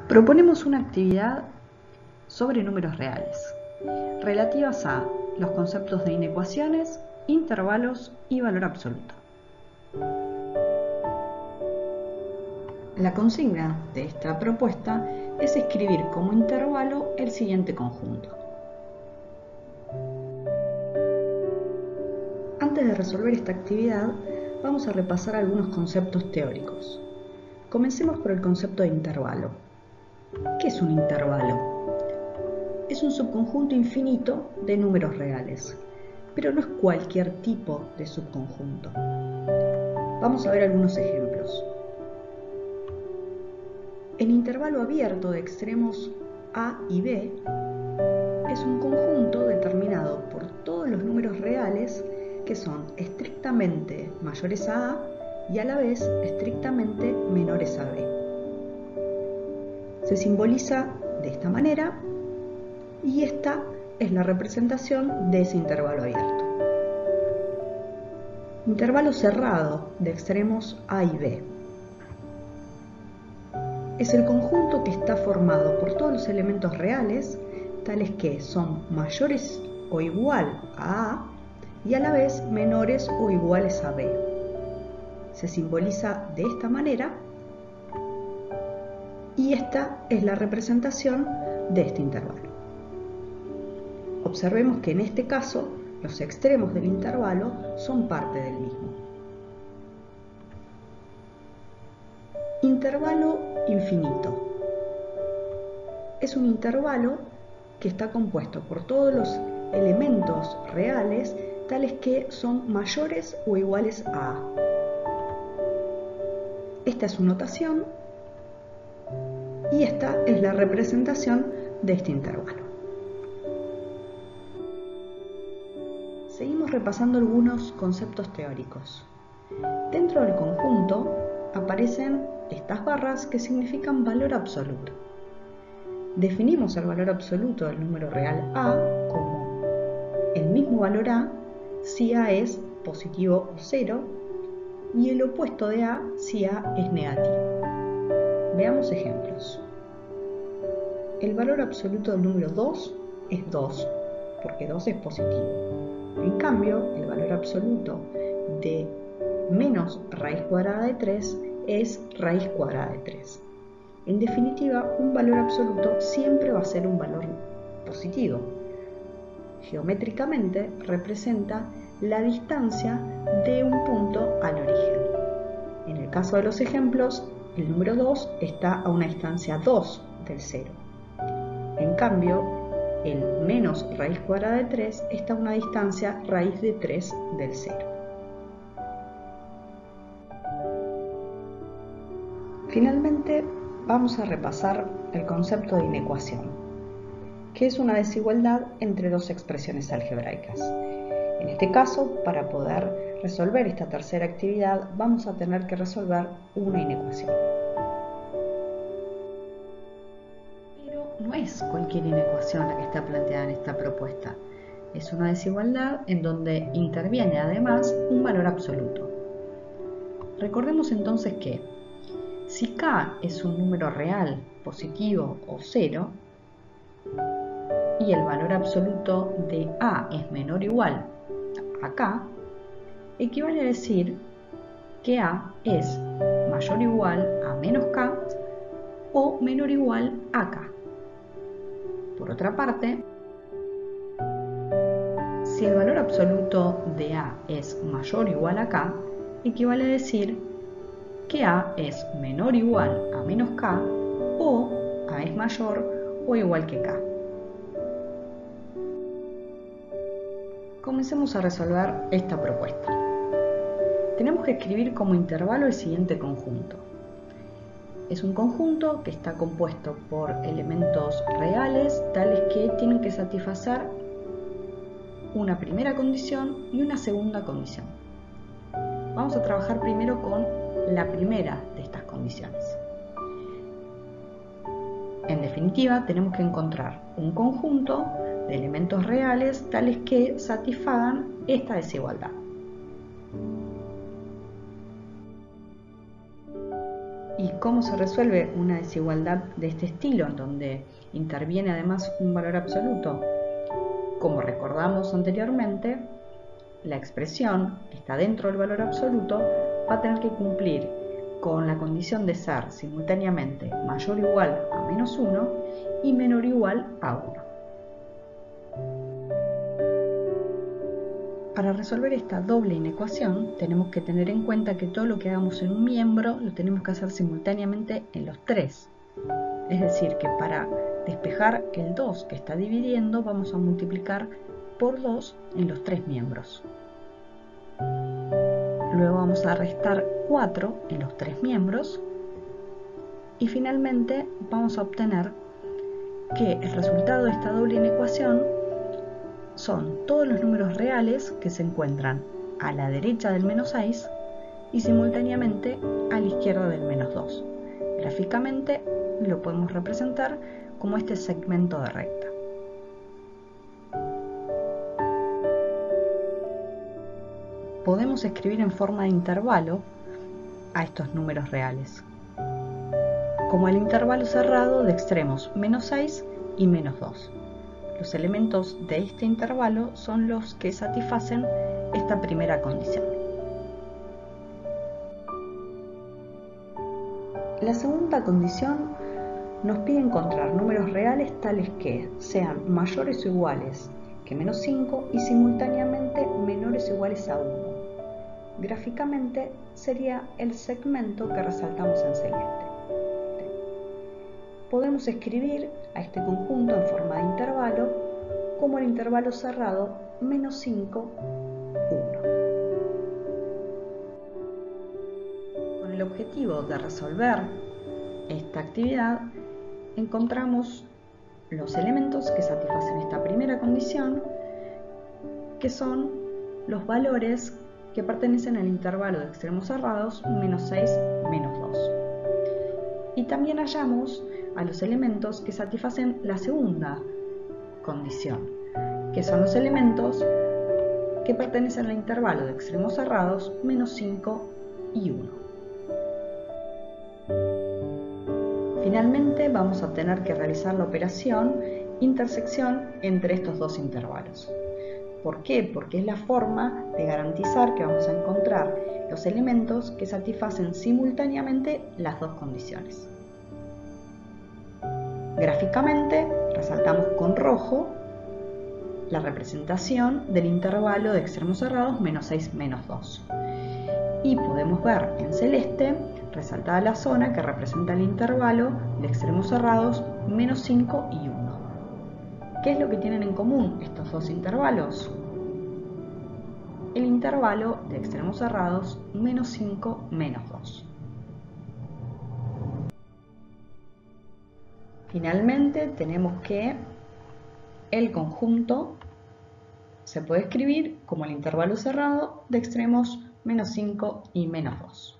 Proponemos una actividad sobre números reales, relativas a los conceptos de inecuaciones, intervalos y valor absoluto. La consigna de esta propuesta es escribir como intervalo el siguiente conjunto. Antes de resolver esta actividad, vamos a repasar algunos conceptos teóricos. Comencemos por el concepto de intervalo. ¿Qué es un intervalo? Es un subconjunto infinito de números reales, pero no es cualquier tipo de subconjunto. Vamos a ver algunos ejemplos. El intervalo abierto de extremos A y B es un conjunto determinado por todos los números reales que son estrictamente mayores a A y a la vez estrictamente menores a B. Se simboliza de esta manera y esta es la representación de ese intervalo abierto. Intervalo cerrado de extremos A y B es el conjunto que está formado por todos los elementos reales, tales que son mayores o igual a A y a la vez menores o iguales a B. Se simboliza de esta manera y esta es la representación de este intervalo. Observemos que en este caso los extremos del intervalo son parte del mismo. Intervalo infinito. Es un intervalo que está compuesto por todos los elementos reales tales que son mayores o iguales a A. Esta es su notación y esta es la representación de este intervalo. Seguimos repasando algunos conceptos teóricos. Dentro del conjunto aparecen estas barras que significan valor absoluto. Definimos el valor absoluto del número real A como el mismo valor A si A es positivo o cero y el opuesto de A si A es negativo. Veamos ejemplos. El valor absoluto del número 2 es 2, porque 2 es positivo. En cambio, el valor absoluto de menos raíz cuadrada de 3 es raíz cuadrada de 3. En definitiva, un valor absoluto siempre va a ser un valor positivo. Geométricamente representa la distancia de un punto al origen. En el caso de los ejemplos, el número 2 está a una distancia 2 del 0. En cambio, el menos raíz cuadrada de 3 está a una distancia raíz de 3 del 0. Finalmente, vamos a repasar el concepto de inecuación, que es una desigualdad entre dos expresiones algebraicas. En este caso, para poder resolver esta tercera actividad, vamos a tener que resolver una inecuación. Pero no es cualquier inecuación la que está planteada en esta propuesta. Es una desigualdad en donde interviene además un valor absoluto. Recordemos entonces que si K es un número real, positivo o cero, y el valor absoluto de A es menor o igual a K, equivale a decir que A es mayor o igual a menos K o menor o igual a K. Por otra parte, si el valor absoluto de A es mayor o igual a K, equivale a decir que A es menor o igual a menos K o A es mayor o igual que K. Comencemos a resolver esta propuesta. Tenemos que escribir como intervalo el siguiente conjunto. Es un conjunto que está compuesto por elementos reales tales que tienen que satisfacer una primera condición y una segunda condición. Vamos a trabajar primero con la primera de estas condiciones. En definitiva, tenemos que encontrar un conjunto de elementos reales tales que satisfagan esta desigualdad. ¿Y cómo se resuelve una desigualdad de este estilo, en donde interviene además un valor absoluto? Como recordamos anteriormente, la expresión que está dentro del valor absoluto va a tener que cumplir con la condición de ser simultáneamente mayor o igual a menos 1 y menor o igual a 1. Para resolver esta doble inecuación tenemos que tener en cuenta que todo lo que hagamos en un miembro lo tenemos que hacer simultáneamente en los tres. Es decir, que para despejar el 2 que está dividiendo vamos a multiplicar por 2 en los tres miembros. Luego vamos a restar 4 en los tres miembros y finalmente vamos a obtener que el resultado de esta doble inecuación son todos los números reales que se encuentran a la derecha del menos 6 y simultáneamente a la izquierda del menos 2. Gráficamente lo podemos representar como este segmento de recta. Podemos escribir en forma de intervalo a estos números reales, como el intervalo cerrado de extremos menos 6 y menos 2. Los elementos de este intervalo son los que satisfacen esta primera condición. La segunda condición nos pide encontrar números reales tales que sean mayores o iguales que menos 5 y simultáneamente menores o iguales a 1. Gráficamente sería el segmento que resaltamos en celeste. Podemos escribir a este conjunto en forma de intervalo como el intervalo cerrado menos 5, 1. Con el objetivo de resolver esta actividad, encontramos los elementos que satisfacen esta primera condición, que son los valores que pertenecen al intervalo de extremos cerrados menos 6, menos 2. Y también hallamos a los elementos que satisfacen la segunda condición, que son los elementos que pertenecen al intervalo de extremos cerrados menos 5 y 1. Finalmente vamos a tener que realizar la operación intersección entre estos dos intervalos. ¿Por qué? Porque es la forma de garantizar que vamos a encontrar los elementos que satisfacen simultáneamente las dos condiciones. Gráficamente resaltamos con rojo la representación del intervalo de extremos cerrados menos 6, menos 2. Y podemos ver en celeste resaltada la zona que representa el intervalo de extremos cerrados menos 5 y 1. ¿Qué es lo que tienen en común estos dos intervalos? El intervalo de extremos cerrados menos 5, menos 2. Finalmente tenemos que el conjunto se puede escribir como el intervalo cerrado de extremos menos 5 y menos 2.